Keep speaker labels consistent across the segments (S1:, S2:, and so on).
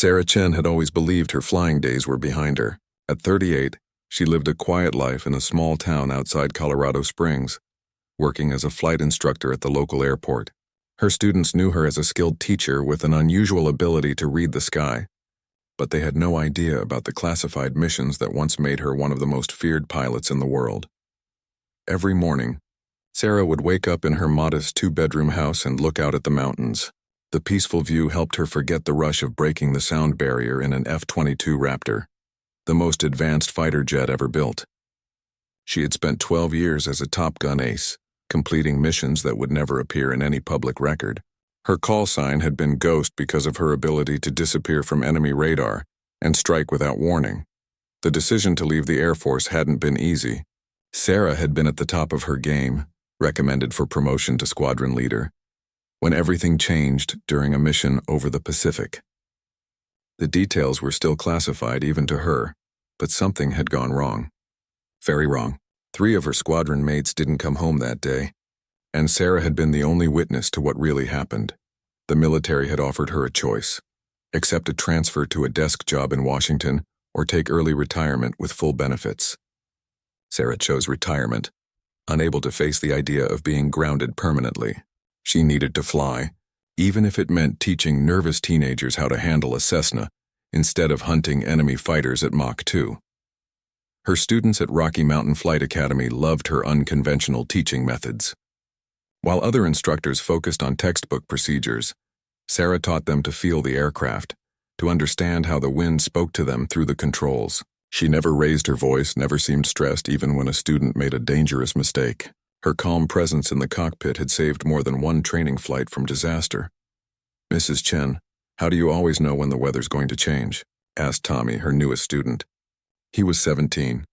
S1: Sarah Chen had always believed her flying days were behind her. At 38, she lived a quiet life in a small town outside Colorado Springs, working as a flight instructor at the local airport. Her students knew her as a skilled teacher with an unusual ability to read the sky, but they had no idea about the classified missions that once made her one of the most feared pilots in the world. Every morning, Sarah would wake up in her modest two-bedroom house and look out at the mountains. The peaceful view helped her forget the rush of breaking the sound barrier in an F-22 Raptor, the most advanced fighter jet ever built. She had spent 12 years as a Top Gun ace, completing missions that would never appear in any public record. Her call sign had been Ghost because of her ability to disappear from enemy radar and strike without warning. The decision to leave the Air Force hadn't been easy. Sarah had been at the top of her game, recommended for promotion to squadron leader, when everything changed during a mission over the Pacific. The details were still classified even to her, but something had gone wrong. Very wrong. 3 of her squadron mates didn't come home that day, and Sarah had been the only witness to what really happened. The military had offered her a choice: accept a transfer to a desk job in Washington or take early retirement with full benefits. Sarah chose retirement, unable to face the idea of being grounded permanently. She needed to fly, even if it meant teaching nervous teenagers how to handle a Cessna instead of hunting enemy fighters at Mach 2. Her students at Rocky Mountain Flight Academy loved her unconventional teaching methods. While other instructors focused on textbook procedures, Sarah taught them to feel the aircraft, to understand how the wind spoke to them through the controls. She never raised her voice, never seemed stressed even when a student made a dangerous mistake. Her calm presence in the cockpit had saved more than one training flight from disaster. "Mrs. Chen, how do you always know when the weather's going to change?" asked Tommy, her newest student. He was 17,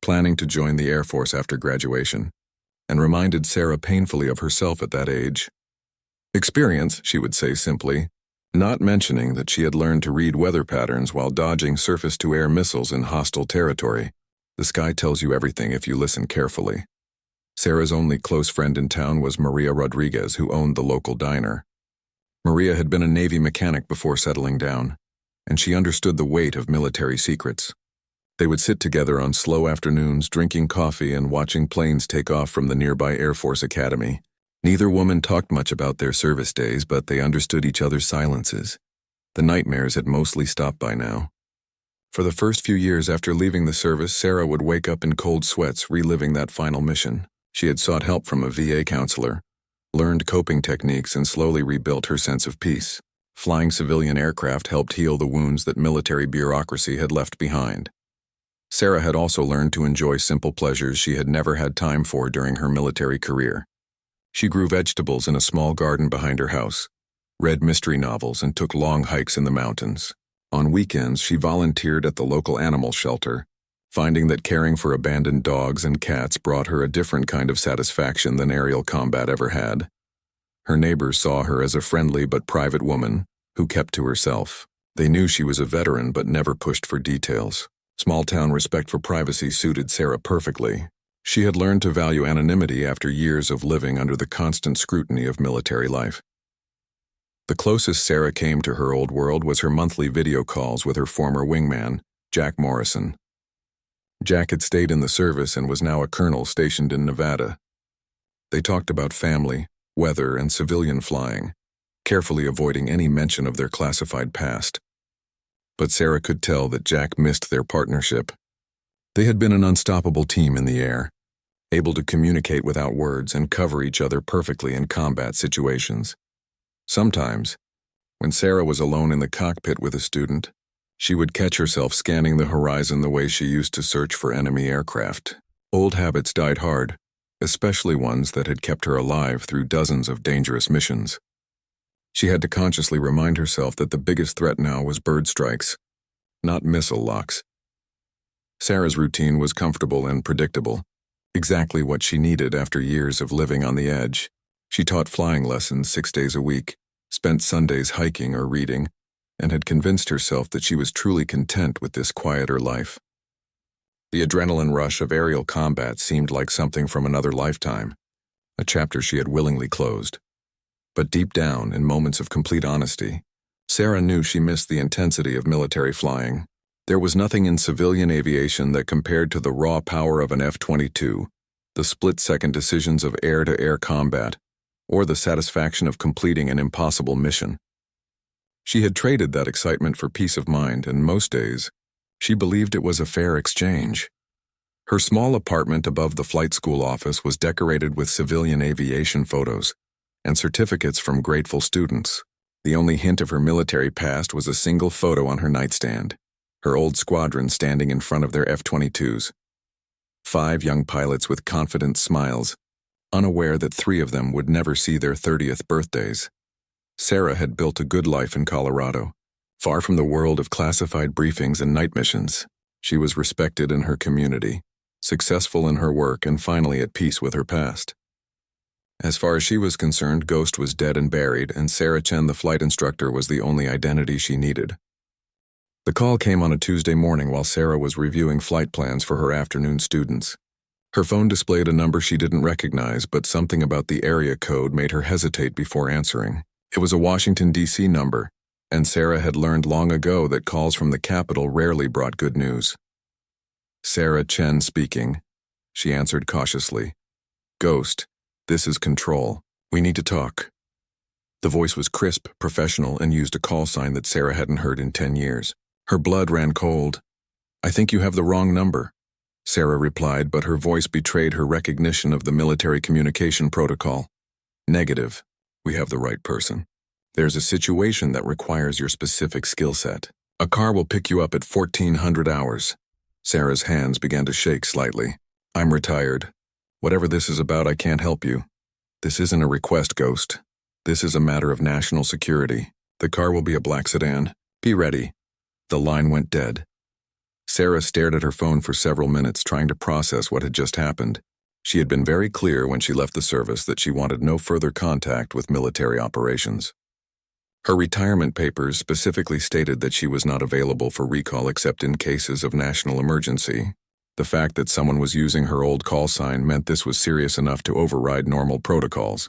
S1: planning to join the Air Force after graduation, and reminded Sarah painfully of herself at that age. "Experience," she would say simply, not mentioning that she had learned to read weather patterns while dodging surface-to-air missiles in hostile territory. The sky tells you everything if you listen carefully. Sarah's only close friend in town was Maria Rodriguez, who owned the local diner. Maria had been a Navy mechanic before settling down, and she understood the weight of military secrets. They would sit together on slow afternoons, drinking coffee and watching planes take off from the nearby Air Force Academy. Neither woman talked much about their service days, but they understood each other's silences. The nightmares had mostly stopped by now. For the first few years after leaving the service, Sarah would wake up in cold sweats, reliving that final mission. She had sought help from a VA counselor, learned coping techniques, and slowly rebuilt her sense of peace. Flying civilian aircraft helped heal the wounds that military bureaucracy had left behind. Sarah had also learned to enjoy simple pleasures she had never had time for during her military career. She grew vegetables in a small garden behind her house, read mystery novels, and took long hikes in the mountains. On weekends, she volunteered at the local animal shelter, finding that caring for abandoned dogs and cats brought her a different kind of satisfaction than aerial combat ever had. Her neighbors saw her as a friendly but private woman who kept to herself. They knew she was a veteran but never pushed for details. Small-town respect for privacy suited Sarah perfectly. She had learned to value anonymity after years of living under the constant scrutiny of military life. The closest Sarah came to her old world was her monthly video calls with her former wingman, Jack Morrison. Jack had stayed in the service and was now a colonel stationed in Nevada. They talked about family, weather, and civilian flying, carefully avoiding any mention of their classified past. But Sarah could tell that Jack missed their partnership. They had been an unstoppable team in the air, able to communicate without words and cover each other perfectly in combat situations. Sometimes, when Sarah was alone in the cockpit with a student, she would catch herself scanning the horizon the way she used to search for enemy aircraft. Old habits died hard, especially ones that had kept her alive through dozens of dangerous missions. She had to consciously remind herself that the biggest threat now was bird strikes, not missile locks. Sarah's routine was comfortable and predictable, exactly what she needed after years of living on the edge. She taught flying lessons 6 days a week, spent Sundays hiking or reading, and had convinced herself that she was truly content with this quieter life. The adrenaline rush of aerial combat seemed like something from another lifetime, a chapter she had willingly closed. But deep down, in moments of complete honesty, Sarah knew she missed the intensity of military flying. There was nothing in civilian aviation that compared to the raw power of an F-22, the split-second decisions of air-to-air combat, or the satisfaction of completing an impossible mission. She had traded that excitement for peace of mind, and most days, she believed it was a fair exchange. Her small apartment above the flight school office was decorated with civilian aviation photos and certificates from grateful students. The only hint of her military past was a single photo on her nightstand, her old squadron standing in front of their F-22s. 5 young pilots with confident smiles, unaware that 3 of them would never see their 30th birthdays. Sarah had built a good life in Colorado, far from the world of classified briefings and night missions. She was respected in her community, successful in her work, and finally at peace with her past. As far as she was concerned, Ghost was dead and buried, and Sarah Chen, the flight instructor, was the only identity she needed. The call came on a Tuesday morning while Sarah was reviewing flight plans for her afternoon students. Her phone displayed a number she didn't recognize, but something about the area code made her hesitate before answering. It was a Washington, D.C. number, and Sarah had learned long ago that calls from the capital rarely brought good news. Sarah Chen speaking. She answered cautiously. Ghost, this is Control. We need to talk. The voice was crisp, professional, and used a call sign that Sarah hadn't heard in 10 years. Her blood ran cold. I think you have the wrong number, Sarah replied, but her voice betrayed her recognition of the military communication protocol. Negative. We have the right person. There's a situation that requires your specific skill set. A car will pick you up at 1400 hours. Sarah's hands began to shake slightly. I'm retired. Whatever this is about, I can't help you. This isn't a request, Ghost. This is a matter of national security. The car will be a black sedan. Be ready. The line went dead. Sarah stared at her phone for several minutes, trying to process what had just happened. She had been very clear when she left the service that she wanted no further contact with military operations. Her retirement papers specifically stated that she was not available for recall except in cases of national emergency. The fact that someone was using her old call sign meant this was serious enough to override normal protocols.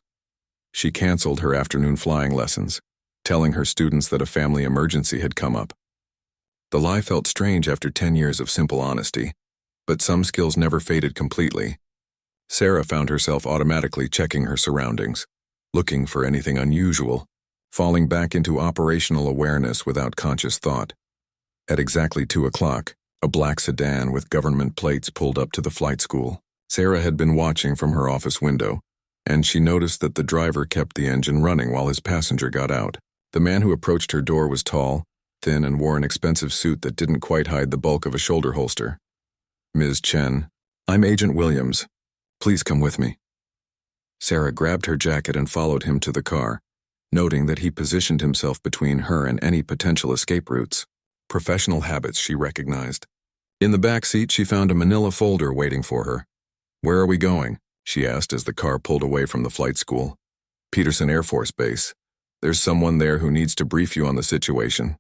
S1: She canceled her afternoon flying lessons, telling her students that a family emergency had come up. The lie felt strange after 10 years of simple honesty, but some skills never faded completely. Sarah found herself automatically checking her surroundings, looking for anything unusual, falling back into operational awareness without conscious thought. At exactly 2 o'clock, a black sedan with government plates pulled up to the flight school. Sarah had been watching from her office window, and she noticed that the driver kept the engine running while his passenger got out. The man who approached her door was tall, thin, and wore an expensive suit that didn't quite hide the bulk of a shoulder holster. Ms. Chen, I'm Agent Williams. Please come with me. Sarah grabbed her jacket and followed him to the car, noting that he positioned himself between her and any potential escape routes. Professional habits she recognized. In the back seat, she found a manila folder waiting for her. Where are we going? She asked as the car pulled away from the flight school. Peterson Air Force Base. There's someone there who needs to brief you on the situation.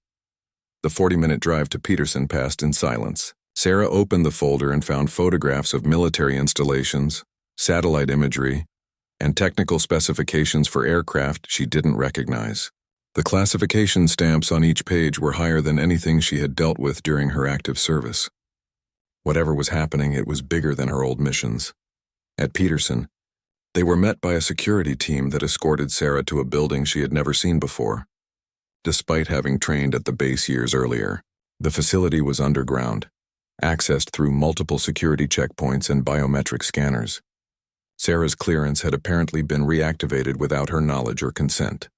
S1: The 40-minute drive to Peterson passed in silence. Sarah opened the folder and found photographs of military installations, satellite imagery, and technical specifications for aircraft she didn't recognize. The classification stamps on each page were higher than anything she had dealt with during her active service. Whatever was happening, it was bigger than her old missions. At Peterson, they were met by a security team that escorted Sarah to a building she had never seen before. Despite having trained at the base years earlier, the facility was underground, accessed through multiple security checkpoints and biometric scanners. Sarah's clearance had apparently been reactivated without her knowledge or consent.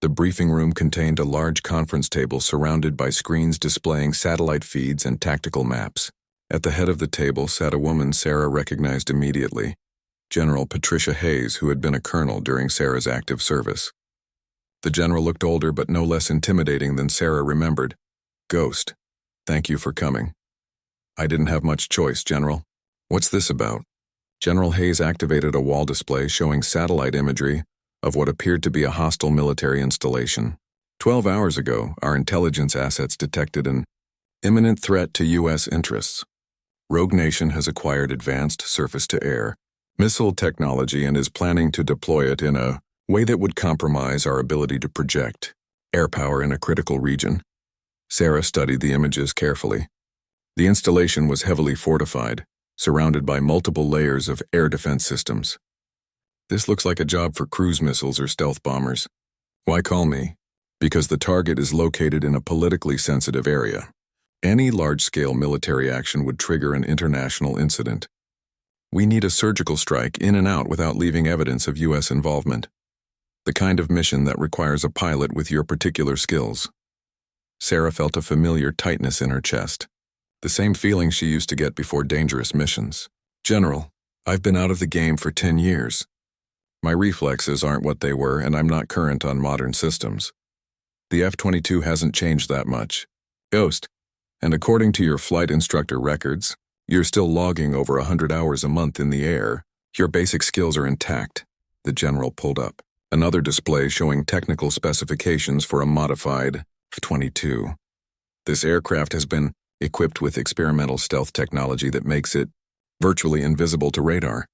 S1: The briefing room contained a large conference table surrounded by screens displaying satellite feeds and tactical maps. At the head of the table sat a woman Sarah recognized immediately, General Patricia Hayes, who had been a colonel during Sarah's active service. The general looked older but no less intimidating than Sarah remembered. Ghost, thank you for coming. I didn't have much choice, General. What's this about? General Hayes activated a wall display showing satellite imagery of what appeared to be a hostile military installation. 12 hours ago, our intelligence assets detected an imminent threat to U.S. interests. Rogue Nation has acquired advanced surface-to-air missile technology and is planning to deploy it in a way that would compromise our ability to project. Air power in a critical region. Sarah studied the images carefully. The installation was heavily fortified, surrounded by multiple layers of air defense systems. This looks like a job for cruise missiles or stealth bombers. Why call me? Because the target is located in a politically sensitive area. Any large-scale military action would trigger an international incident. We need a surgical strike in and out without leaving evidence of U.S. involvement. The kind of mission that requires a pilot with your particular skills. Sarah felt a familiar tightness in her chest. The same feeling she used to get before dangerous missions. General, I've been out of the game for 10 years. My reflexes aren't what they were, and I'm not current on modern systems. The F-22 hasn't changed that much. Ghost, and according to your flight instructor records, you're still logging over 100 hours a month in the air. Your basic skills are intact. The general pulled up another display showing technical specifications for a modified F-22. This aircraft has been equipped with experimental stealth technology that makes it virtually invisible to radar,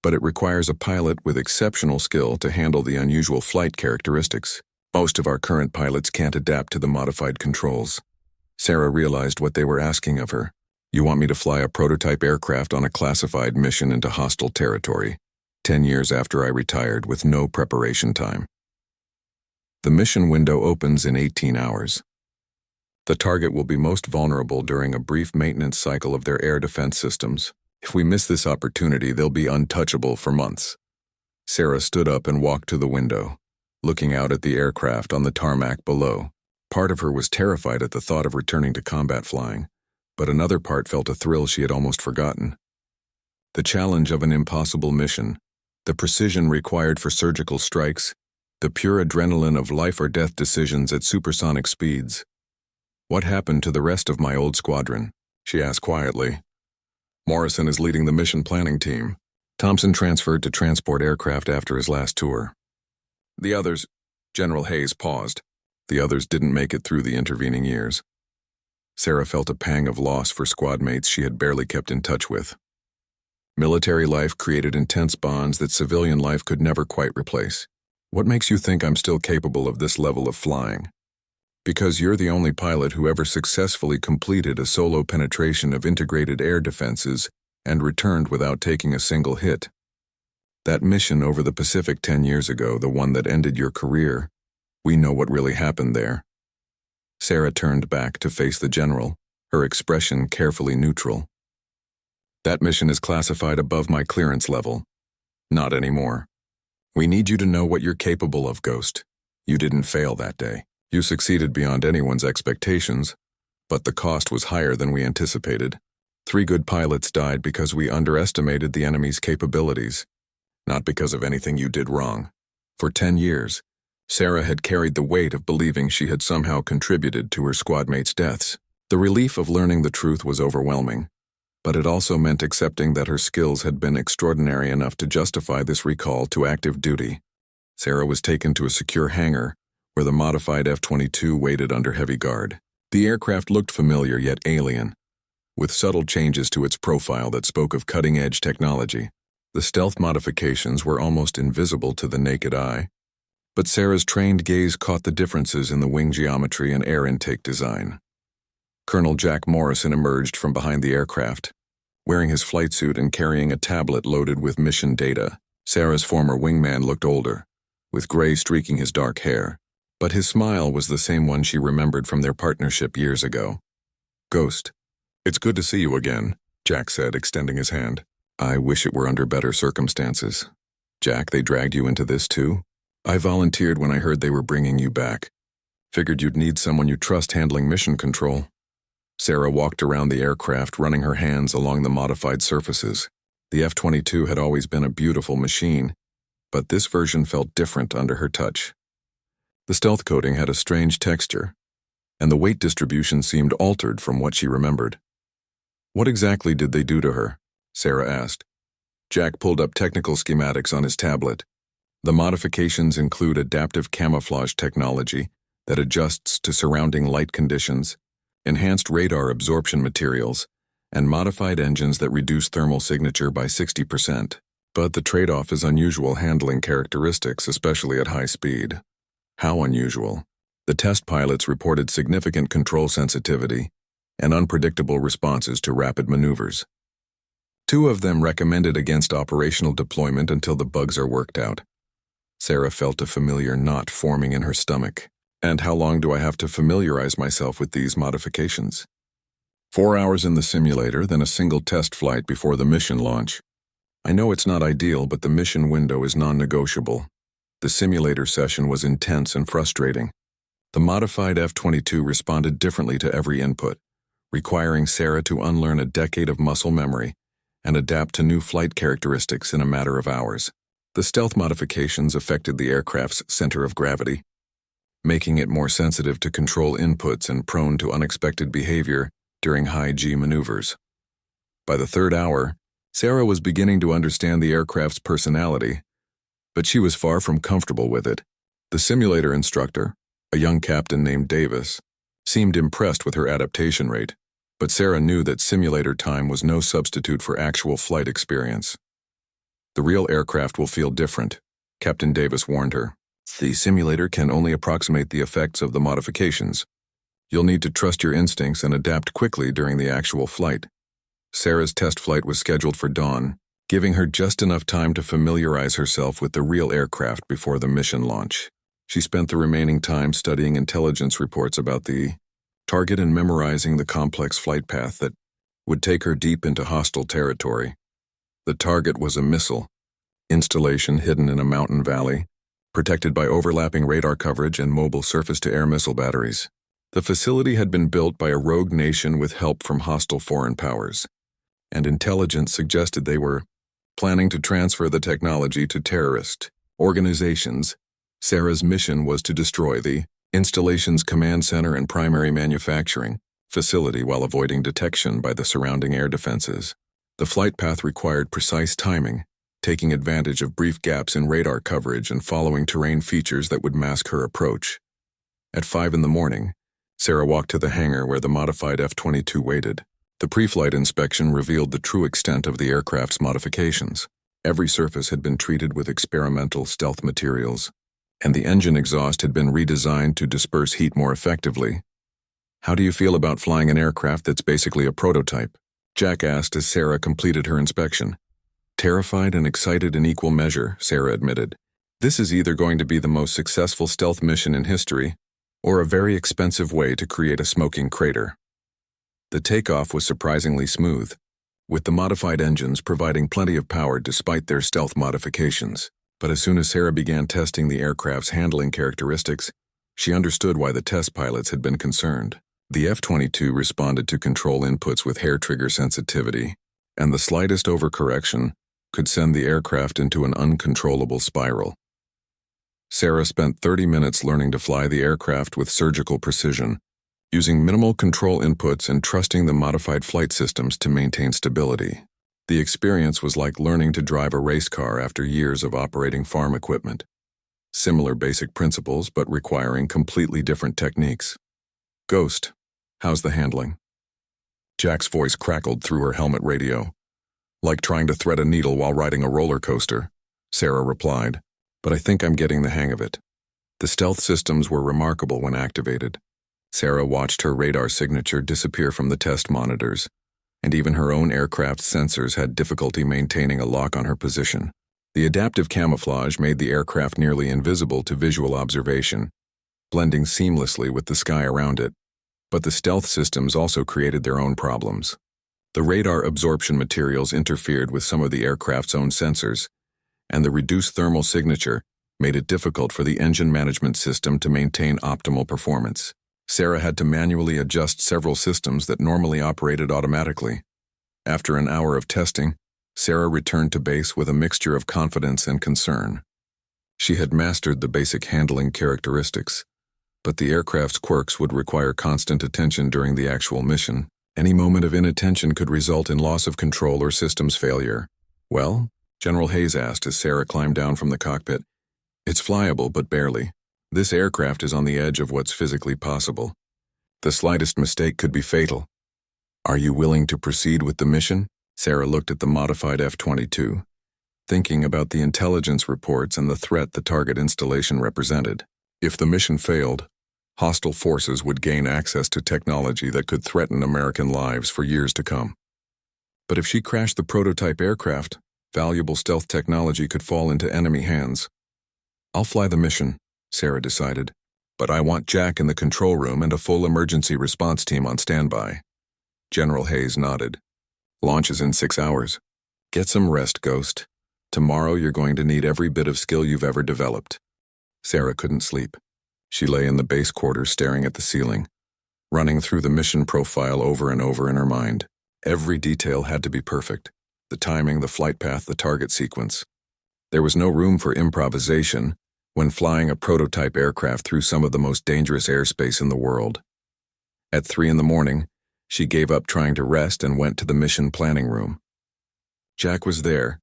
S1: but it requires a pilot with exceptional skill to handle the unusual flight characteristics. Most of our current pilots can't adapt to the modified controls. Sarah realized what they were asking of her. You want me to fly a prototype aircraft on a classified mission into hostile territory, 10 years after I retired with no preparation time. The mission window opens in 18 hours. The target will be most vulnerable during a brief maintenance cycle of their air defense systems. If we miss this opportunity, they'll be untouchable for months. Sarah stood up and walked to the window, looking out at the aircraft on the tarmac below. Part of her was terrified at the thought of returning to combat flying, but another part felt a thrill she had almost forgotten. The challenge of an impossible mission, the precision required for surgical strikes, the pure adrenaline of life or death decisions at supersonic speeds. What happened to the rest of my old squadron? She asked quietly. Morrison is leading the mission planning team. Thompson transferred to transport aircraft after his last tour. The others, General Hayes paused. The others didn't make it through the intervening years. Sarah felt a pang of loss for squad mates she had barely kept in touch with. Military life created intense bonds that civilian life could never quite replace. What makes you think I'm still capable of this level of flying? Because you're the only pilot who ever successfully completed a solo penetration of integrated air defenses and returned without taking a single hit. That mission over the Pacific 10 years ago, the one that ended your career, we know what really happened there. Sarah turned back to face the general, her expression carefully neutral. That mission is classified above my clearance level. Not anymore. We need you to know what you're capable of, Ghost. You didn't fail that day. You succeeded beyond anyone's expectations, but the cost was higher than we anticipated. 3 good pilots died because we underestimated the enemy's capabilities, not because of anything you did wrong. For 10 years, Sarah had carried the weight of believing she had somehow contributed to her squadmates' deaths. The relief of learning the truth was overwhelming, but it also meant accepting that her skills had been extraordinary enough to justify this recall to active duty. Sarah was taken to a secure hangar where the modified F-22 waited under heavy guard. The aircraft looked familiar yet alien, with subtle changes to its profile that spoke of cutting-edge technology. The stealth modifications were almost invisible to the naked eye, but Sarah's trained gaze caught the differences in the wing geometry and air intake design. Colonel Jack Morrison emerged from behind the aircraft, wearing his flight suit and carrying a tablet loaded with mission data. Sarah's former wingman looked older, with gray streaking his dark hair, but his smile was the same one she remembered from their partnership years ago. Ghost, it's good to see you again, Jack said, extending his hand. I wish it were under better circumstances. Jack, they dragged you into this too? I volunteered when I heard they were bringing you back. Figured you'd need someone you trust handling mission control. Sarah walked around the aircraft, running her hands along the modified surfaces. The F-22 had always been a beautiful machine, but this version felt different under her touch. The stealth coating had a strange texture, and the weight distribution seemed altered from what she remembered. What exactly did they do to her? Sarah asked. Jack pulled up technical schematics on his tablet. The modifications include adaptive camouflage technology that adjusts to surrounding light conditions, enhanced radar absorption materials, and modified engines that reduce thermal signature by 60%. But the trade-off is unusual handling characteristics, especially at high speed. How unusual? The test pilots reported significant control sensitivity and unpredictable responses to rapid maneuvers. Two of them recommended against operational deployment until the bugs are worked out. Sarah felt a familiar knot forming in her stomach. And how long do I have to familiarize myself with these modifications? 4 hours in the simulator, then a single test flight before the mission launch. I know it's not ideal, but the mission window is non-negotiable. The simulator session was intense and frustrating. The modified F-22 responded differently to every input, requiring Sarah to unlearn a decade of muscle memory and adapt to new flight characteristics in a matter of hours. The stealth modifications affected the aircraft's center of gravity, making it more sensitive to control inputs and prone to unexpected behavior during high-G maneuvers. By the third hour, Sarah was beginning to understand the aircraft's personality, but she was far from comfortable with it. The simulator instructor, a young captain named Davis, seemed impressed with her adaptation rate, but Sarah knew that simulator time was no substitute for actual flight experience. The real aircraft will feel different, Captain Davis warned her. The simulator can only approximate the effects of the modifications. You'll need to trust your instincts and adapt quickly during the actual flight. Sarah's test flight was scheduled for dawn, giving her just enough time to familiarize herself with the real aircraft before the mission launch. She spent the remaining time studying intelligence reports about the target and memorizing the complex flight path that would take her deep into hostile territory. The target was a missile installation hidden in a mountain valley, protected by overlapping radar coverage and mobile surface-to-air missile batteries. The facility had been built by a rogue nation with help from hostile foreign powers, and intelligence suggested they were planning to transfer the technology to terrorist organizations. Sarah's mission was to destroy the installation's command center and primary manufacturing facility while avoiding detection by the surrounding air defenses. The flight path required precise timing, taking advantage of brief gaps in radar coverage and following terrain features that would mask her approach. At 5 in the morning, Sarah walked to the hangar where the modified F-22 waited. The pre-flight inspection revealed the true extent of the aircraft's modifications. Every surface had been treated with experimental stealth materials, and the engine exhaust had been redesigned to disperse heat more effectively. "How do you feel about flying an aircraft that's basically a prototype?" Jack asked as Sarah completed her inspection. "Terrified and excited in equal measure," Sarah admitted. "This is either going to be the most successful stealth mission in history, or a very expensive way to create a smoking crater." The takeoff was surprisingly smooth, with the modified engines providing plenty of power despite their stealth modifications. But as soon as Sarah began testing the aircraft's handling characteristics, she understood why the test pilots had been concerned. The F-22 responded to control inputs with hair trigger sensitivity, and the slightest overcorrection could send the aircraft into an uncontrollable spiral. Sarah spent 30 minutes learning to fly the aircraft with surgical precision, using minimal control inputs and trusting the modified flight systems to maintain stability. The experience was like learning to drive a race car after years of operating farm equipment. Similar basic principles, but requiring completely different techniques. "Ghost, how's the handling?" Jack's voice crackled through her helmet radio. "Like trying to thread a needle while riding a roller coaster," Sarah replied, "but I think I'm getting the hang of it." The stealth systems were remarkable when activated. Sarah watched her radar signature disappear from the test monitors, and even her own aircraft's sensors had difficulty maintaining a lock on her position. The adaptive camouflage made the aircraft nearly invisible to visual observation, blending seamlessly with the sky around it. But the stealth systems also created their own problems. The radar absorption materials interfered with some of the aircraft's own sensors, and the reduced thermal signature made it difficult for the engine management system to maintain optimal performance. Sarah had to manually adjust several systems that normally operated automatically. After an hour of testing, Sarah returned to base with a mixture of confidence and concern. She had mastered the basic handling characteristics, but the aircraft's quirks would require constant attention during the actual mission. Any moment of inattention could result in loss of control or systems failure. "Well?" General Hayes asked as Sarah climbed down from the cockpit. "It's flyable, but barely. This aircraft is on the edge of what's physically possible. The slightest mistake could be fatal." "Are you willing to proceed with the mission?" Sarah looked at the modified F-22, thinking about the intelligence reports and the threat the target installation represented. If the mission failed, Hostile forces would gain access to technology that could threaten American lives for years to come. But if she crashed the prototype aircraft, valuable stealth technology could fall into enemy hands. "I'll fly the mission," Sarah decided, "but I want Jack in the control room and a full emergency response team on standby." General Hayes nodded. "Launch is in 6 hours. Get some rest, Ghost. Tomorrow you're going to need every bit of skill you've ever developed." Sarah couldn't sleep. She lay in the base quarters staring at the ceiling, running through the mission profile over and over in her mind. Every detail had to be perfect. The timing, the flight path, the target sequence. There was no room for improvisation when flying a prototype aircraft through some of the most dangerous airspace in the world. At 3 a.m, she gave up trying to rest and went to the mission planning room. Jack was there,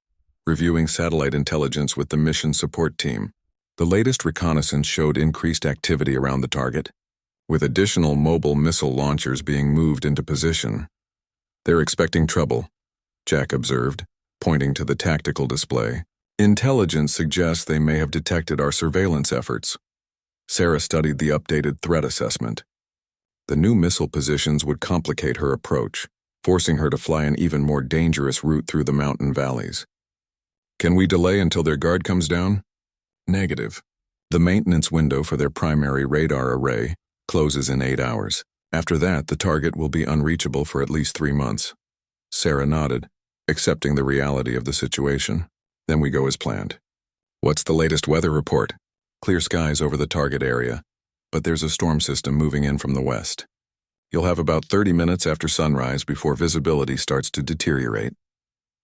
S1: reviewing satellite intelligence with the mission support team. The latest reconnaissance showed increased activity around the target, with additional mobile missile launchers being moved into position. "They're expecting trouble," Jack observed, pointing to the tactical display. "Intelligence suggests they may have detected our surveillance efforts." Sarah studied the updated threat assessment. The new missile positions would complicate her approach, forcing her to fly an even more dangerous route through the mountain valleys. "Can we delay until their guard comes down?" "Negative. The maintenance window for their primary radar array closes in 8 hours. After that, the target will be unreachable for at least 3 months." Sarah nodded, accepting the reality of the situation. "Then we go as planned." "What's the latest weather report?" "Clear skies over the target area, but there's a storm system moving in from the west. You'll have about 30 minutes after sunrise before visibility starts to deteriorate."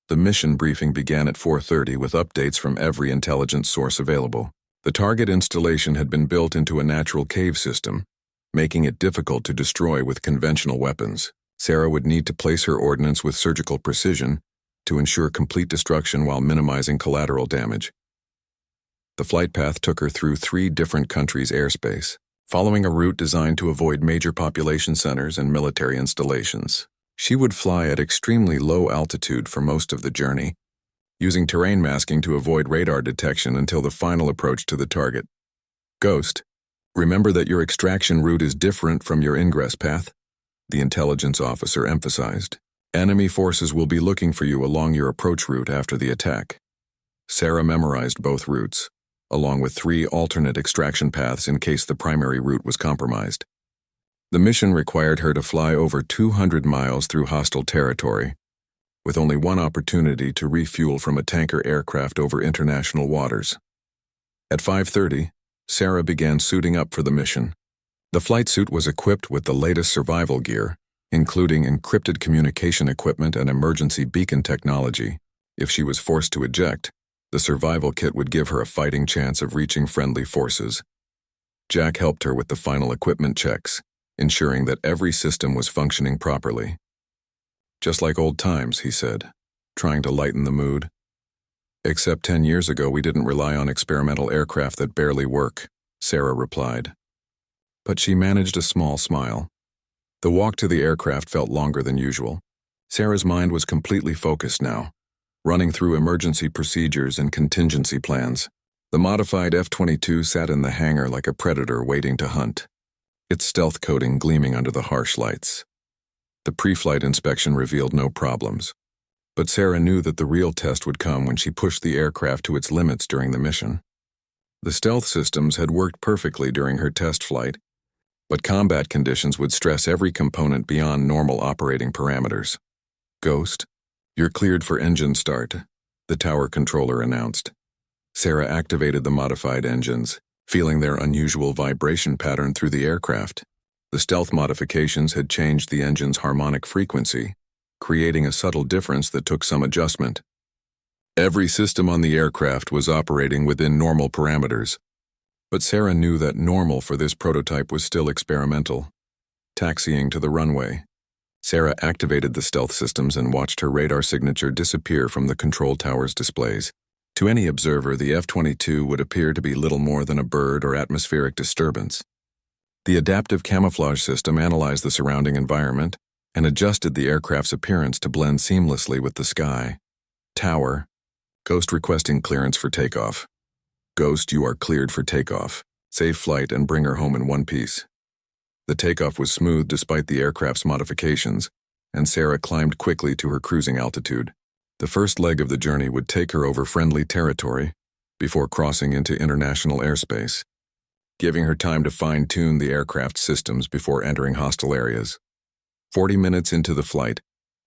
S1: The mission briefing began at 4:30 with updates from every intelligence source available. The target installation had been built into a natural cave system, making it difficult to destroy with conventional weapons. Sarah would need to place her ordnance with surgical precision to ensure complete destruction while minimizing collateral damage. The flight path took her through 3 different countries' airspace, following a route designed to avoid major population centers and military installations. She would fly at extremely low altitude for most of the journey, using terrain masking to avoid radar detection until the final approach to the target. "Ghost, remember that your extraction route is different from your ingress path," the intelligence officer emphasized. "Enemy forces will be looking for you along your approach route after the attack." Sarah memorized both routes, along with 3 alternate extraction paths in case the primary route was compromised. The mission required her to fly over 200 miles through hostile territory, with only one opportunity to refuel from a tanker aircraft over international waters. At 5:30, Sarah began suiting up for the mission. The flight suit was equipped with the latest survival gear, including encrypted communication equipment and emergency beacon technology. If she was forced to eject, the survival kit would give her a fighting chance of reaching friendly forces. Jack helped her with the final equipment checks, ensuring that every system was functioning properly. "Just like old times," he said, trying to lighten the mood. "Except 10 years ago we didn't rely on experimental aircraft that barely work," Sarah replied. But she managed a small smile. The walk to the aircraft felt longer than usual. Sarah's mind was completely focused now, running through emergency procedures and contingency plans. The modified F-22 sat in the hangar like a predator waiting to hunt, its stealth coating gleaming under the harsh lights. The pre-flight inspection revealed no problems, but Sarah knew that the real test would come when she pushed the aircraft to its limits during the mission. The stealth systems had worked perfectly during her test flight, but combat conditions would stress every component beyond normal operating parameters. "Ghost, you're cleared for engine start," the tower controller announced. Sarah activated the modified engines, feeling their unusual vibration pattern through the aircraft. The stealth modifications had changed the engine's harmonic frequency, creating a subtle difference that took some adjustment. Every system on the aircraft was operating within normal parameters, but Sarah knew that normal for this prototype was still experimental. Taxiing to the runway, Sarah activated the stealth systems and watched her radar signature disappear from the control tower's displays. To any observer, the F-22 would appear to be little more than a bird or atmospheric disturbance. The adaptive camouflage system analyzed the surrounding environment and adjusted the aircraft's appearance to blend seamlessly with the sky. Tower. Ghost requesting clearance for takeoff. "Ghost, you are cleared for takeoff. Safe flight and bring her home in one piece." The takeoff was smooth despite the aircraft's modifications, and Sarah climbed quickly to her cruising altitude. The first leg of the journey would take her over friendly territory before crossing into international airspace, giving her time to fine-tune the aircraft's systems before entering hostile areas. 40 minutes into the flight,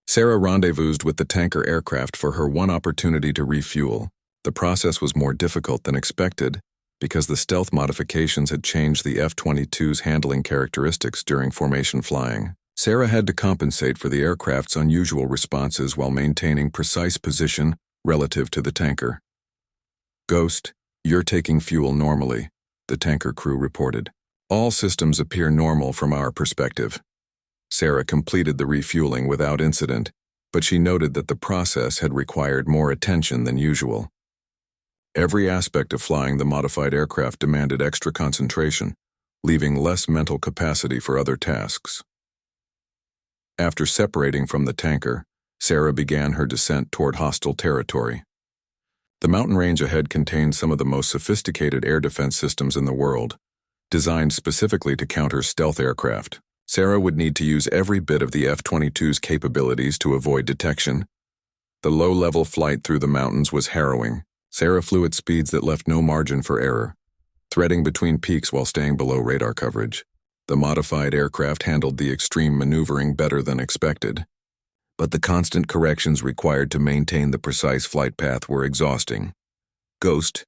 S1: Sarah rendezvoused with the tanker aircraft for her one opportunity to refuel. The process was more difficult than expected because the stealth modifications had changed the F-22's handling characteristics during formation flying. Sarah had to compensate for the aircraft's unusual responses while maintaining precise position relative to the tanker. "Ghost, you're taking fuel normally," the tanker crew reported. "All systems appear normal from our perspective." Sarah completed the refueling without incident, but she noted that the process had required more attention than usual. Every aspect of flying the modified aircraft demanded extra concentration, leaving less mental capacity for other tasks. After separating from the tanker, Sarah began her descent toward hostile territory. The mountain range ahead contained some of the most sophisticated air defense systems in the world, designed specifically to counter stealth aircraft. Sarah would need to use every bit of the F-22's capabilities to avoid detection. The low-level flight through the mountains was harrowing. Sarah flew at speeds that left no margin for error, threading between peaks while staying below radar coverage. The modified aircraft handled the extreme maneuvering better than expected, but the constant corrections required to maintain the precise flight path were exhausting. "Ghost,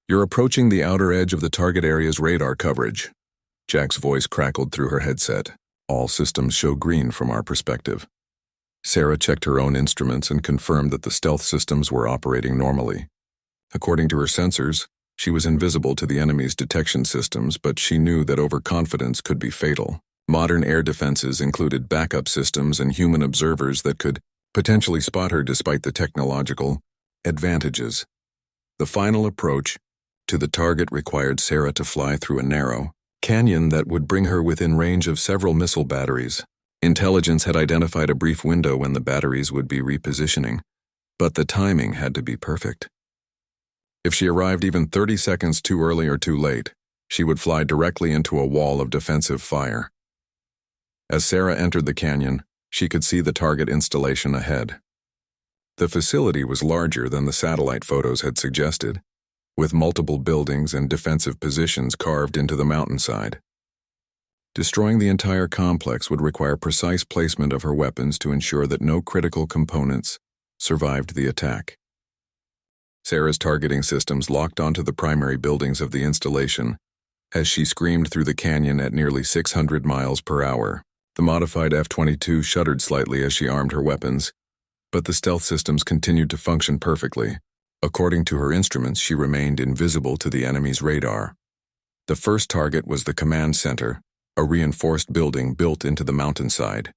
S1: you're approaching the outer edge of the target area's radar coverage." Jack's voice crackled through her headset. "All systems show green from our perspective." Sarah checked her own instruments and confirmed that the stealth systems were operating normally. According to her sensors, she was invisible to the enemy's detection systems, but she knew that overconfidence could be fatal. Modern air defenses included backup systems and human observers that could potentially spot her despite the technological advantages. The final approach to the target required Sarah to fly through a narrow canyon that would bring her within range of several missile batteries. Intelligence had identified a brief window when the batteries would be repositioning, but the timing had to be perfect. If she arrived even 30 seconds too early or too late, she would fly directly into a wall of defensive fire. As Sarah entered the canyon, she could see the target installation ahead. The facility was larger than the satellite photos had suggested, with multiple buildings and defensive positions carved into the mountainside. Destroying the entire complex would require precise placement of her weapons to ensure that no critical components survived the attack. Sarah's targeting systems locked onto the primary buildings of the installation as she screamed through the canyon at nearly 600 miles per hour. The modified F-22 shuddered slightly as she armed her weapons, but the stealth systems continued to function perfectly. According to her instruments, she remained invisible to the enemy's radar. The first target was the command center, a reinforced building built into the mountainside.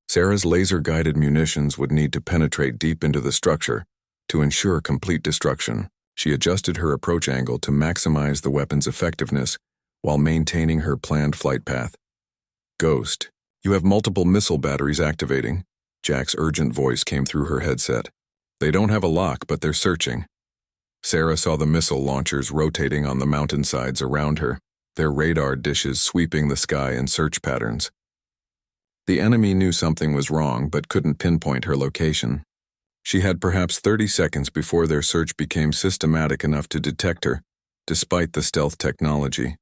S1: Sarah's laser-guided munitions would need to penetrate deep into the structure to ensure complete destruction. She adjusted her approach angle to maximize the weapon's effectiveness while maintaining her planned flight path. "Ghost, you have multiple missile batteries activating." Jack's urgent voice came through her headset. "They don't have a lock, but they're searching." Sarah saw the missile launchers rotating on the mountainsides around her, their radar dishes sweeping the sky in search patterns. The enemy knew something was wrong but couldn't pinpoint her location. She had perhaps 30 seconds before their search became systematic enough to detect her, despite the stealth technology.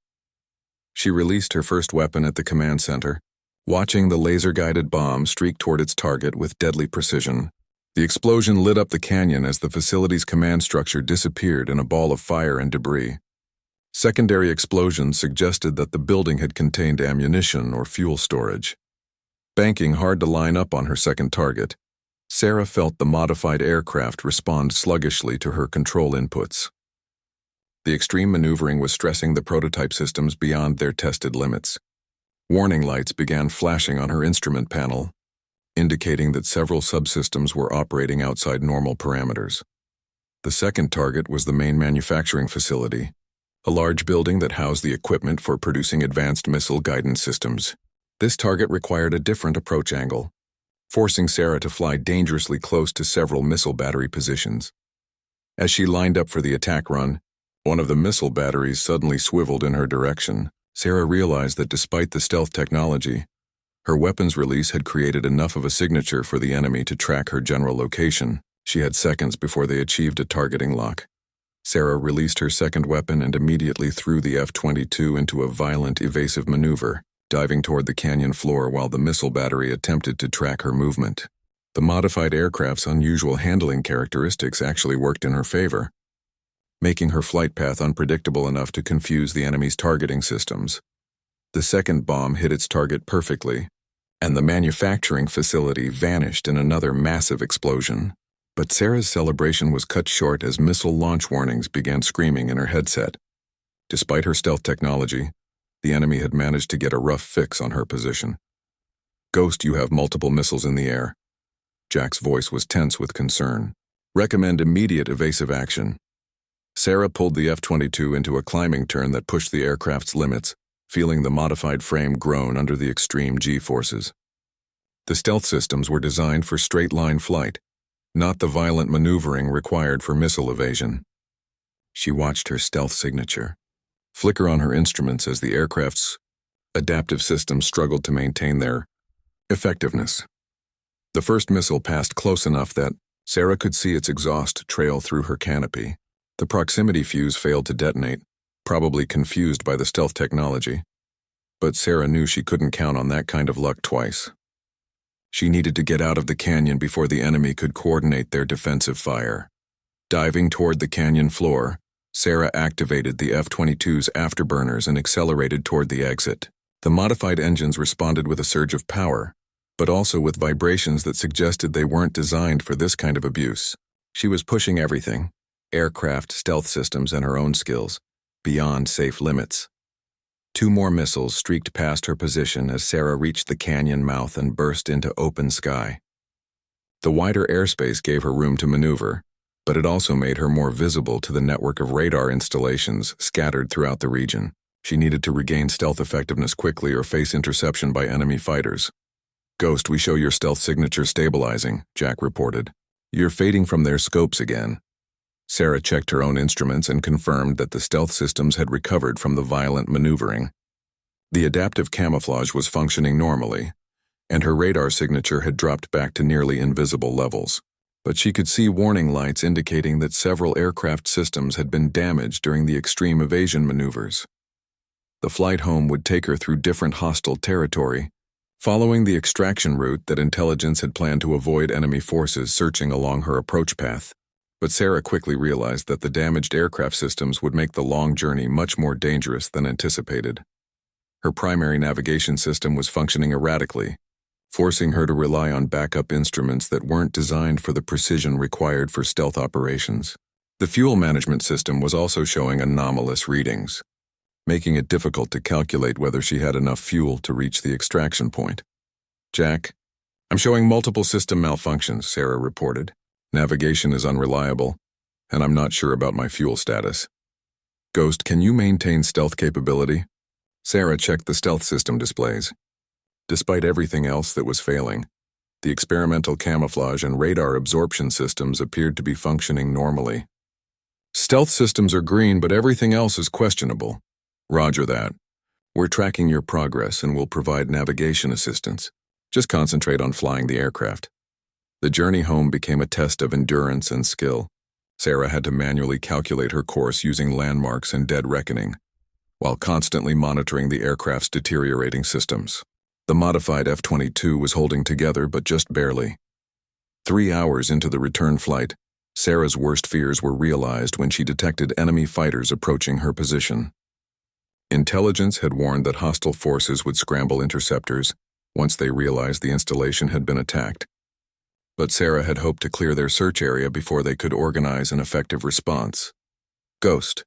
S1: She released her first weapon at the command center, watching the laser-guided bomb streak toward its target with deadly precision. The explosion lit up the canyon as the facility's command structure disappeared in a ball of fire and debris. Secondary explosions suggested that the building had contained ammunition or fuel storage. Banking hard to line up on her second target, Sarah felt the modified aircraft respond sluggishly to her control inputs. The extreme maneuvering was stressing the prototype systems beyond their tested limits. Warning lights began flashing on her instrument panel, indicating that several subsystems were operating outside normal parameters. The second target was the main manufacturing facility, a large building that housed the equipment for producing advanced missile guidance systems. This target required a different approach angle, forcing Sarah to fly dangerously close to several missile battery positions. As she lined up for the attack run, one of the missile batteries suddenly swiveled in her direction, Sarah realized that despite the stealth technology, her weapon's release had created enough of a signature for the enemy to track her general location. She had seconds before they achieved a targeting lock. Sarah released her second weapon and immediately threw the F-22 into a violent, evasive maneuver, diving toward the canyon floor while the missile battery attempted to track her movement. The modified aircraft's unusual handling characteristics actually worked in her favor, making her flight path unpredictable enough to confuse the enemy's targeting systems. The second bomb hit its target perfectly, and the manufacturing facility vanished in another massive explosion. But Sarah's celebration was cut short as missile launch warnings began screaming in her headset. Despite her stealth technology, the enemy had managed to get a rough fix on her position. "Ghost, you have multiple missiles in the air." Jack's voice was tense with concern. "Recommend immediate evasive action." Sarah pulled the F-22 into a climbing turn that pushed the aircraft's limits, feeling the modified frame groan under the extreme G-forces. The stealth systems were designed for straight-line flight, not the violent maneuvering required for missile evasion. She watched her stealth signature flicker on her instruments as the aircraft's adaptive systems struggled to maintain their effectiveness. The first missile passed close enough that Sarah could see its exhaust trail through her canopy. The proximity fuse failed to detonate, probably confused by the stealth technology. But Sarah knew she couldn't count on that kind of luck twice. She needed to get out of the canyon before the enemy could coordinate their defensive fire. Diving toward the canyon floor, Sarah activated the F-22's afterburners and accelerated toward the exit. The modified engines responded with a surge of power, but also with vibrations that suggested they weren't designed for this kind of abuse. She was pushing everything, aircraft, stealth systems, and her own skills, beyond safe limits. 2 more missiles streaked past her position as Sarah reached the canyon mouth and burst into open sky. The wider airspace gave her room to maneuver, but it also made her more visible to the network of radar installations scattered throughout the region. She needed to regain stealth effectiveness quickly or face interception by enemy fighters. "Ghost, we show your stealth signature stabilizing," Jack reported. "You're fading from their scopes again." Sarah checked her own instruments and confirmed that the stealth systems had recovered from the violent maneuvering. The adaptive camouflage was functioning normally, and her radar signature had dropped back to nearly invisible levels. But she could see warning lights indicating that several aircraft systems had been damaged during the extreme evasion maneuvers. The flight home would take her through different hostile territory, following the extraction route that intelligence had planned to avoid enemy forces searching along her approach path. But Sarah quickly realized that the damaged aircraft systems would make the long journey much more dangerous than anticipated. Her primary navigation system was functioning erratically, forcing her to rely on backup instruments that weren't designed for the precision required for stealth operations. The fuel management system was also showing anomalous readings, making it difficult to calculate whether she had enough fuel to reach the extraction point. "Jack, I'm showing multiple system malfunctions," Sarah reported. "Navigation is unreliable, and I'm not sure about my fuel status." "Ghost, can you maintain stealth capability?" Sarah checked the stealth system displays. Despite everything else that was failing, the experimental camouflage and radar absorption systems appeared to be functioning normally. "Stealth systems are green, but everything else is questionable." "Roger that. We're tracking your progress and will provide navigation assistance. Just concentrate on flying the aircraft." The journey home became a test of endurance and skill. Sarah had to manually calculate her course using landmarks and dead reckoning, while constantly monitoring the aircraft's deteriorating systems. The modified F-22 was holding together, but just barely. 3 hours into the return flight, Sarah's worst fears were realized when she detected enemy fighters approaching her position. Intelligence had warned that hostile forces would scramble interceptors once they realized the installation had been attacked. But Sarah had hoped to clear their search area before they could organize an effective response. "Ghost,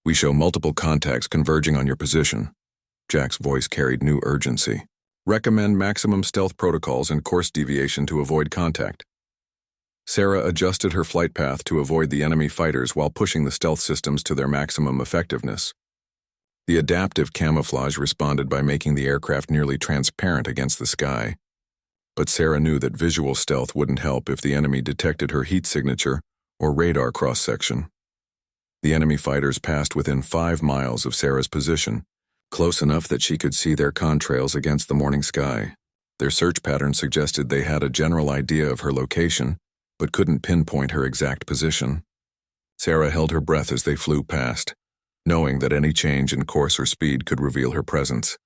S1: we show multiple contacts converging on your position." Jack's voice carried new urgency. "Recommend maximum stealth protocols and course deviation to avoid contact." Sarah adjusted her flight path to avoid the enemy fighters while pushing the stealth systems to their maximum effectiveness. The adaptive camouflage responded by making the aircraft nearly transparent against the sky. But Sarah knew that visual stealth wouldn't help if the enemy detected her heat signature or radar cross-section. The enemy fighters passed within 5 miles of Sarah's position, close enough that she could see their contrails against the morning sky. Their search pattern suggested they had a general idea of her location, but couldn't pinpoint her exact position. Sarah held her breath as they flew past, knowing that any change in course or speed could reveal her presence.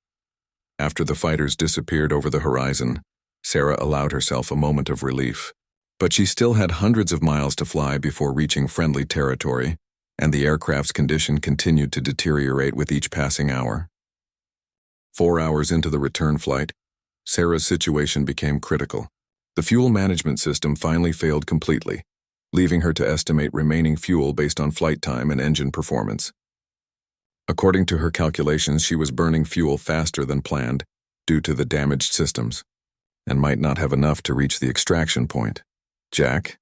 S1: After the fighters disappeared over the horizon, Sarah allowed herself a moment of relief. But she still had hundreds of miles to fly before reaching friendly territory, and the aircraft's condition continued to deteriorate with each passing hour. 4 hours into the return flight, Sarah's situation became critical. The fuel management system finally failed completely, leaving her to estimate remaining fuel based on flight time and engine performance. According to her calculations, she was burning fuel faster than planned due to the damaged systems, and might not have enough to reach the extraction point. "Jack,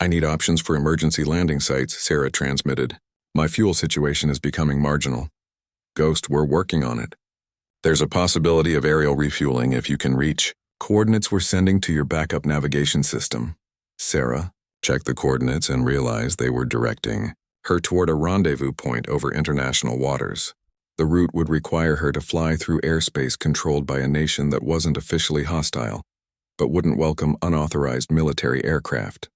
S1: I need options for emergency landing sites," Sarah transmitted. "My fuel situation is becoming marginal." "Ghost, we're working on it. There's a possibility of aerial refueling if you can reach coordinates we're sending to your backup navigation system." Sarah checked the coordinates and realized they were directing her toward a rendezvous point over international waters. The route would require her to fly through airspace controlled by a nation that wasn't officially hostile, but wouldn't welcome unauthorized military aircraft.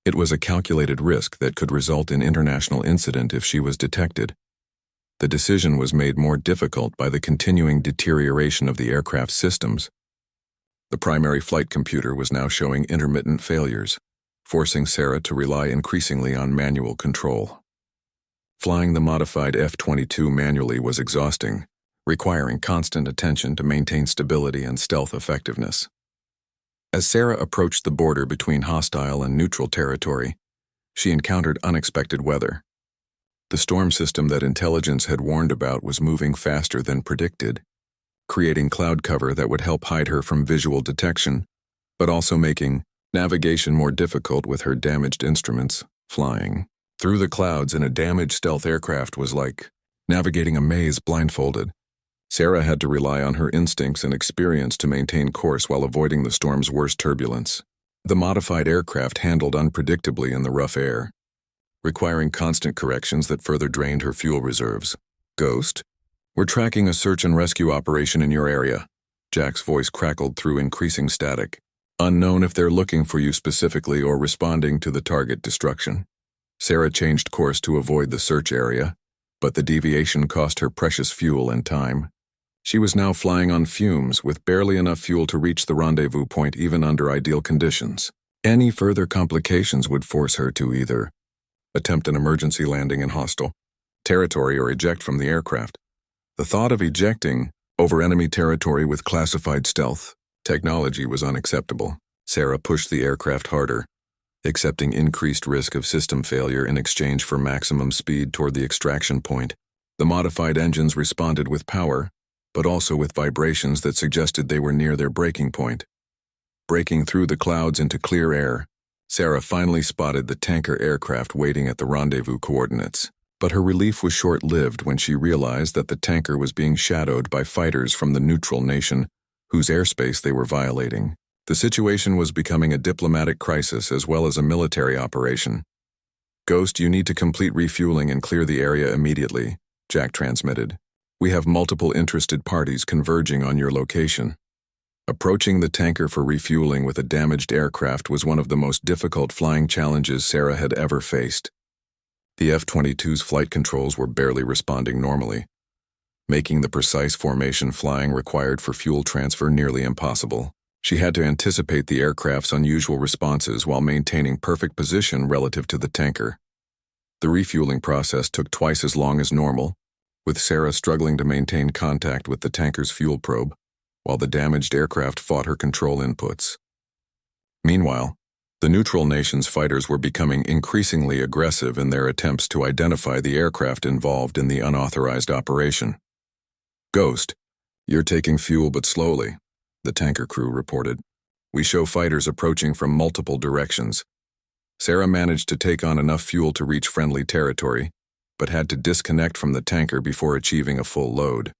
S1: It was a calculated risk that could result in international incident if she was detected. The decision was made more difficult by the continuing deterioration of the aircraft's systems. The primary flight computer was now showing intermittent failures, forcing Sarah to rely increasingly on manual control. Flying the modified F-22 manually was exhausting, requiring constant attention to maintain stability and stealth effectiveness. As Sarah approached the border between hostile and neutral territory, she encountered unexpected weather. The storm system that intelligence had warned about was moving faster than predicted, creating cloud cover that would help hide her from visual detection, but also making navigation more difficult with her damaged instruments. Flying through the clouds in a damaged stealth aircraft was like navigating a maze blindfolded. Sarah had to rely on her instincts and experience to maintain course while avoiding the storm's worst turbulence. The modified aircraft handled unpredictably in the rough air, requiring constant corrections that further drained her fuel reserves. "Ghost, we're tracking a search and rescue operation in your area." Jack's voice crackled through increasing static. "Unknown if they're looking for you specifically or responding to the target destruction." Sarah changed course to avoid the search area, but the deviation cost her precious fuel and time. She was now flying on fumes, with barely enough fuel to reach the rendezvous point even under ideal conditions. Any further complications would force her to either attempt an emergency landing in hostile territory or eject from the aircraft. The thought of ejecting over enemy territory with classified stealth technology was unacceptable. Sarah pushed the aircraft harder, accepting increased risk of system failure in exchange for maximum speed toward the extraction point. The modified engines responded with power, but also with vibrations that suggested they were near their breaking point. Breaking through the clouds into clear air, Sarah finally spotted the tanker aircraft waiting at the rendezvous coordinates. But her relief was short-lived when she realized that the tanker was being shadowed by fighters from the neutral nation whose airspace they were violating. The situation was becoming a diplomatic crisis as well as a military operation. "Ghost, you need to complete refueling and clear the area immediately," Jack transmitted. "We have multiple interested parties converging on your location." Approaching the tanker for refueling with a damaged aircraft was one of the most difficult flying challenges Sarah had ever faced. The F-22's flight controls were barely responding normally, making the precise formation flying required for fuel transfer nearly impossible. She had to anticipate the aircraft's unusual responses while maintaining perfect position relative to the tanker. The refueling process took twice as long as normal, with Sarah struggling to maintain contact with the tanker's fuel probe, while the damaged aircraft fought her control inputs. Meanwhile, the neutral nation's fighters were becoming increasingly aggressive in their attempts to identify the aircraft involved in the unauthorized operation. "Ghost, you're taking fuel but slowly," the tanker crew reported. "We show fighters approaching from multiple directions." Sarah managed to take on enough fuel to reach friendly territory, but had to disconnect from the tanker before achieving a full load.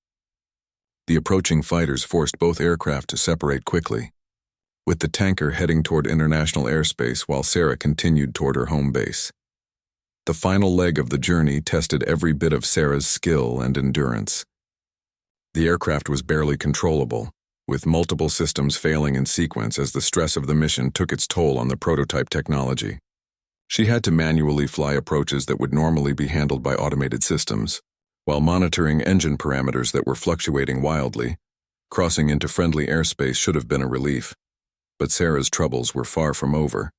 S1: The approaching fighters forced both aircraft to separate quickly, with the tanker heading toward international airspace while Sarah continued toward her home base. The final leg of the journey tested every bit of Sarah's skill and endurance. The aircraft was barely controllable, with multiple systems failing in sequence as the stress of the mission took its toll on the prototype technology. She had to manually fly approaches that would normally be handled by automated systems, while monitoring engine parameters that were fluctuating wildly. Crossing into friendly airspace should have been a relief, but Sarah's troubles were far from over.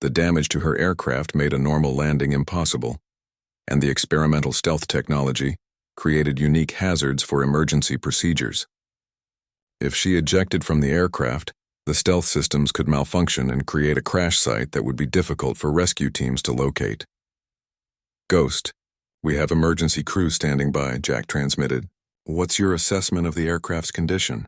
S1: The damage to her aircraft made a normal landing impossible, and the experimental stealth technology created unique hazards for emergency procedures. If she ejected from the aircraft, the stealth systems could malfunction and create a crash site that would be difficult for rescue teams to locate. "Ghost, we have emergency crew standing by," Jack transmitted. "What's your assessment of the aircraft's condition?"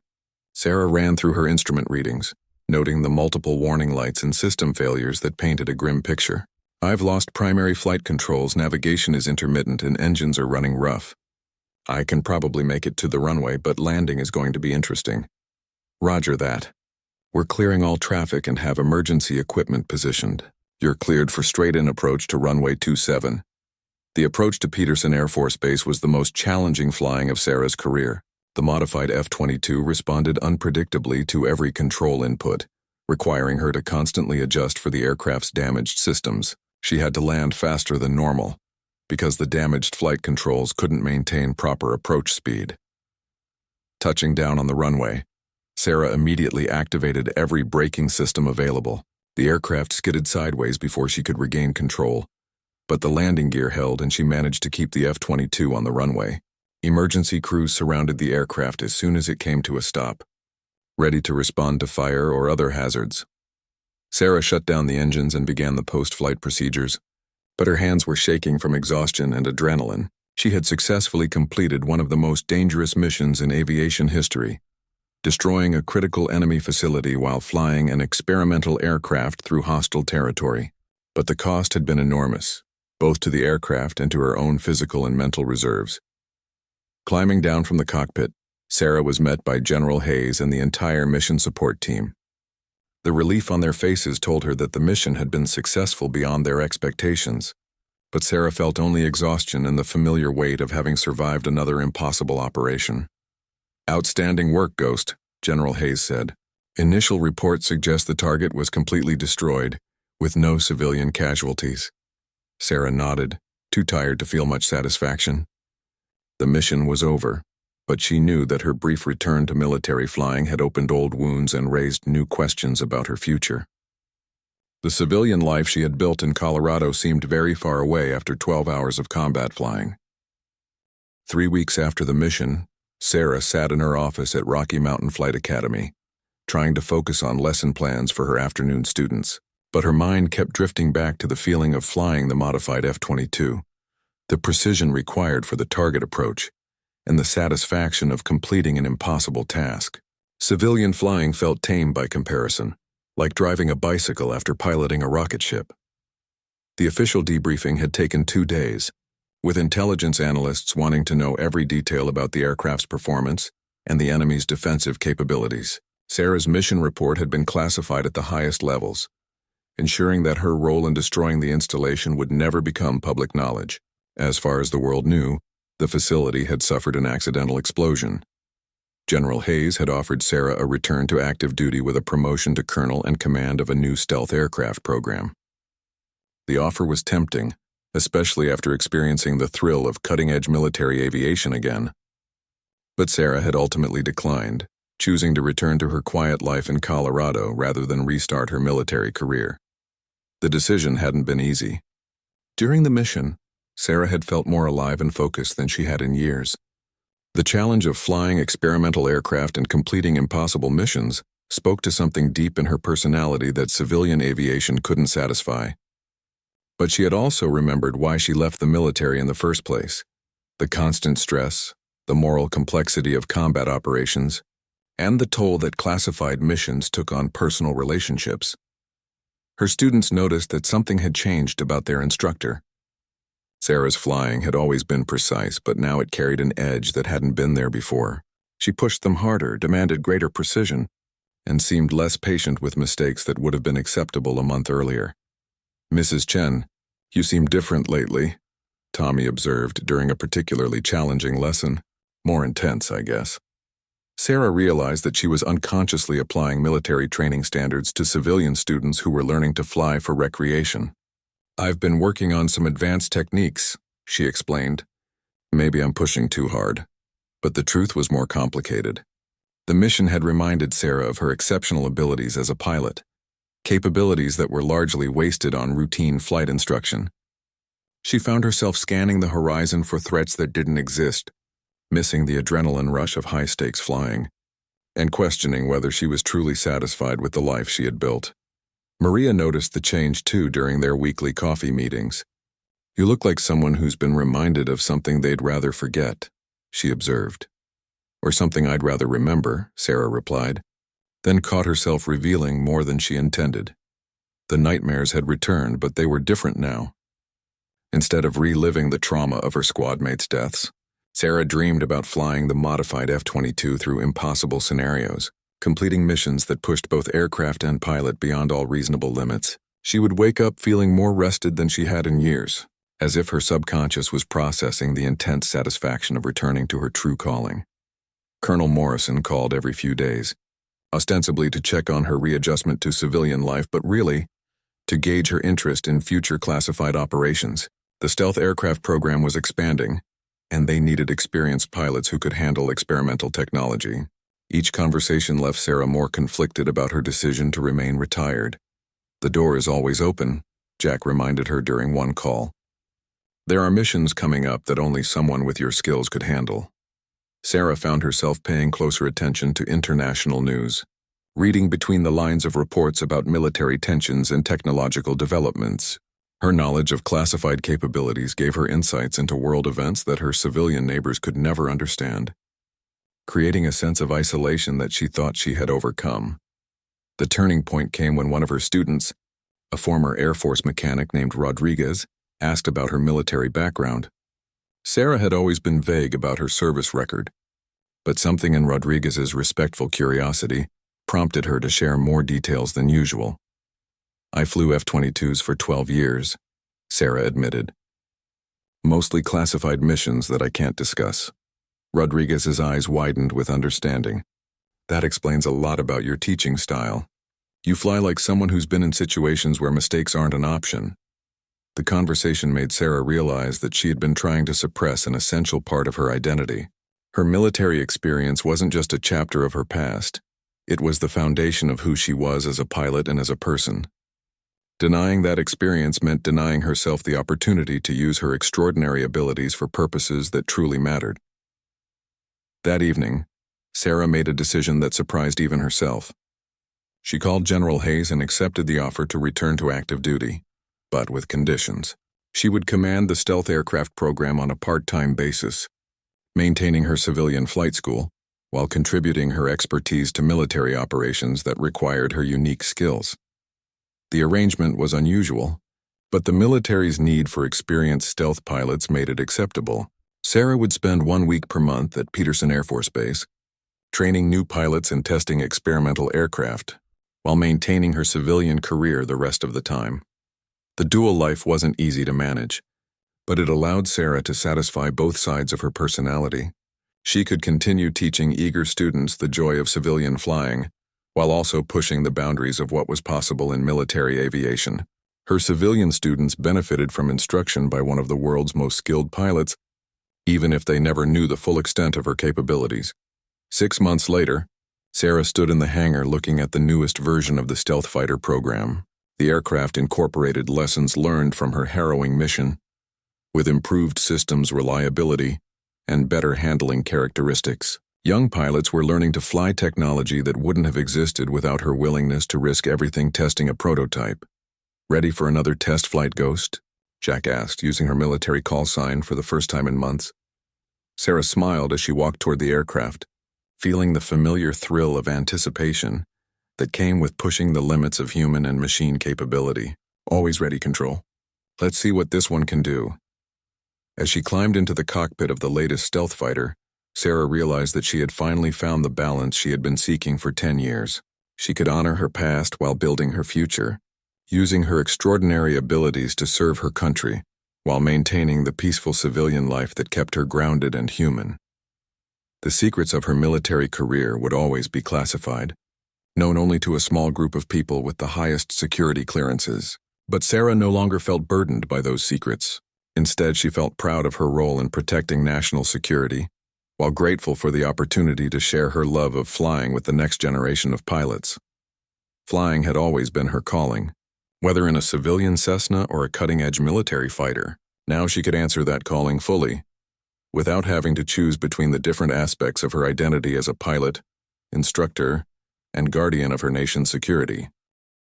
S1: Sarah ran through her instrument readings, noting the multiple warning lights and system failures that painted a grim picture. "I've lost primary flight controls, navigation is intermittent, and engines are running rough. I can probably make it to the runway, but landing is going to be interesting." "Roger that. We're clearing all traffic and have emergency equipment positioned. You're cleared for straight-in approach to runway 27. The approach to Peterson Air Force Base was the most challenging flying of Sarah's career. The modified F-22 responded unpredictably to every control input, requiring her to constantly adjust for the aircraft's damaged systems. She had to land faster than normal, because the damaged flight controls couldn't maintain proper approach speed. Touching down on the runway, Sarah immediately activated every braking system available. The aircraft skidded sideways before she could regain control, but the landing gear held and she managed to keep the F-22 on the runway. Emergency crews surrounded the aircraft as soon as it came to a stop, ready to respond to fire or other hazards. Sarah shut down the engines and began the post-flight procedures, but her hands were shaking from exhaustion and adrenaline. She had successfully completed one of the most dangerous missions in aviation history, destroying a critical enemy facility while flying an experimental aircraft through hostile territory. But the cost had been enormous, both to the aircraft and to her own physical and mental reserves. Climbing down from the cockpit, Sarah was met by General Hayes and the entire mission support team. The relief on their faces told her that the mission had been successful beyond their expectations, but Sarah felt only exhaustion and the familiar weight of having survived another impossible operation. "Outstanding work, Ghost," General Hayes said. "Initial reports suggest the target was completely destroyed, with no civilian casualties." Sarah nodded, too tired to feel much satisfaction. The mission was over, but she knew that her brief return to military flying had opened old wounds and raised new questions about her future. The civilian life she had built in Colorado seemed very far away after 12 hours of combat flying. 3 weeks after the mission, Sarah sat in her office at Rocky Mountain Flight Academy, trying to focus on lesson plans for her afternoon students. But her mind kept drifting back to the feeling of flying the modified F-22, the precision required for the target approach, and the satisfaction of completing an impossible task. Civilian flying felt tame by comparison, like driving a bicycle after piloting a rocket ship. The official debriefing had taken 2 days, with intelligence analysts wanting to know every detail about the aircraft's performance and the enemy's defensive capabilities. Sarah's mission report had been classified at the highest levels, ensuring that her role in destroying the installation would never become public knowledge. As far as the world knew, the facility had suffered an accidental explosion. General Hayes had offered Sarah a return to active duty with a promotion to colonel and command of a new stealth aircraft program. The offer was tempting, especially after experiencing the thrill of cutting-edge military aviation again. But Sarah had ultimately declined, choosing to return to her quiet life in Colorado rather than restart her military career. The decision hadn't been easy. During the mission, Sarah had felt more alive and focused than she had in years. The challenge of flying experimental aircraft and completing impossible missions spoke to something deep in her personality that civilian aviation couldn't satisfy. But she had also remembered why she left the military in the first place: the constant stress, the moral complexity of combat operations, and the toll that classified missions took on personal relationships. Her students noticed that something had changed about their instructor. Sarah's flying had always been precise, but now it carried an edge that hadn't been there before. She pushed them harder, demanded greater precision, and seemed less patient with mistakes that would have been acceptable a month earlier. "Mrs. Chen, you seem different lately," Tommy observed during a particularly challenging lesson. More intense, I guess. Sarah realized that she was unconsciously applying military training standards to civilian students who were learning to fly for recreation. "I've been working on some advanced techniques," she explained. "Maybe I'm pushing too hard." But the truth was more complicated. The mission had reminded Sarah of her exceptional abilities as a pilot, capabilities that were largely wasted on routine flight instruction. She found herself scanning the horizon for threats that didn't exist, missing the adrenaline rush of high-stakes flying, and questioning whether she was truly satisfied with the life she had built. Maria noticed the change too during their weekly coffee meetings. "You look like someone who's been reminded of something they'd rather forget," she observed. "Or something I'd rather remember," Sarah replied, then caught herself revealing more than she intended. The nightmares had returned, but they were different now. Instead of reliving the trauma of her squad mates' deaths, Sarah dreamed about flying the modified F-22 through impossible scenarios, completing missions that pushed both aircraft and pilot beyond all reasonable limits. She would wake up feeling more rested than she had in years, as if her subconscious was processing the intense satisfaction of returning to her true calling. Colonel Morrison called every few days, ostensibly to check on her readjustment to civilian life, but really to gauge her interest in future classified operations. The stealth aircraft program was expanding, and they needed experienced pilots who could handle experimental technology. Each conversation left Sarah more conflicted about her decision to remain retired. "The door is always open," Jack reminded her during one call. "There are missions coming up that only someone with your skills could handle." Sarah found herself paying closer attention to international news, reading between the lines of reports about military tensions and technological developments. Her knowledge of classified capabilities gave her insights into world events that her civilian neighbors could never understand, creating a sense of isolation that she thought she had overcome. The turning point came when one of her students, a former Air Force mechanic named Rodriguez, asked about her military background. Sarah had always been vague about her service record, but something in Rodriguez's respectful curiosity prompted her to share more details than usual. "I flew F-22s for 12 years, Sarah admitted. "Mostly classified missions that I can't discuss." Rodriguez's eyes widened with understanding. "That explains a lot about your teaching style. You fly like someone who's been in situations where mistakes aren't an option." The conversation made Sarah realize that she had been trying to suppress an essential part of her identity. Her military experience wasn't just a chapter of her past. It was the foundation of who she was as a pilot and as a person. Denying that experience meant denying herself the opportunity to use her extraordinary abilities for purposes that truly mattered. That evening, Sarah made a decision that surprised even herself. She called General Hayes and accepted the offer to return to active duty, but with conditions. She would command the stealth aircraft program on a part-time basis, maintaining her civilian flight school, while contributing her expertise to military operations that required her unique skills. The arrangement was unusual, but the military's need for experienced stealth pilots made it acceptable. Sarah would spend 1 week per month at Peterson Air Force Base, training new pilots and testing experimental aircraft, while maintaining her civilian career the rest of the time. The dual life wasn't easy to manage, but it allowed Sarah to satisfy both sides of her personality. She could continue teaching eager students the joy of civilian flying, while also pushing the boundaries of what was possible in military aviation. Her civilian students benefited from instruction by one of the world's most skilled pilots, even if they never knew the full extent of her capabilities. 6 months later, Sarah stood in the hangar looking at the newest version of the stealth fighter program. The aircraft incorporated lessons learned from her harrowing mission, with improved systems reliability and better handling characteristics. Young pilots were learning to fly technology that wouldn't have existed without her willingness to risk everything testing a prototype. "Ready for another test flight, Ghost?" Jack asked, using her military call sign for the first time in months. Sarah smiled as she walked toward the aircraft, feeling the familiar thrill of anticipation that came with pushing the limits of human and machine capability. "Always ready, Control. Let's see what this one can do." As she climbed into the cockpit of the latest stealth fighter, Sarah realized that she had finally found the balance she had been seeking for 10 years. She could honor her past while building her future, using her extraordinary abilities to serve her country, while maintaining the peaceful civilian life that kept her grounded and human. The secrets of her military career would always be classified, known only to a small group of people with the highest security clearances. But Sarah no longer felt burdened by those secrets. Instead, she felt proud of her role in protecting national security, while grateful for the opportunity to share her love of flying with the next generation of pilots. Flying had always been her calling, whether in a civilian Cessna or a cutting-edge military fighter. Now she could answer that calling fully, without having to choose between the different aspects of her identity as a pilot, instructor, and guardian of her nation's security.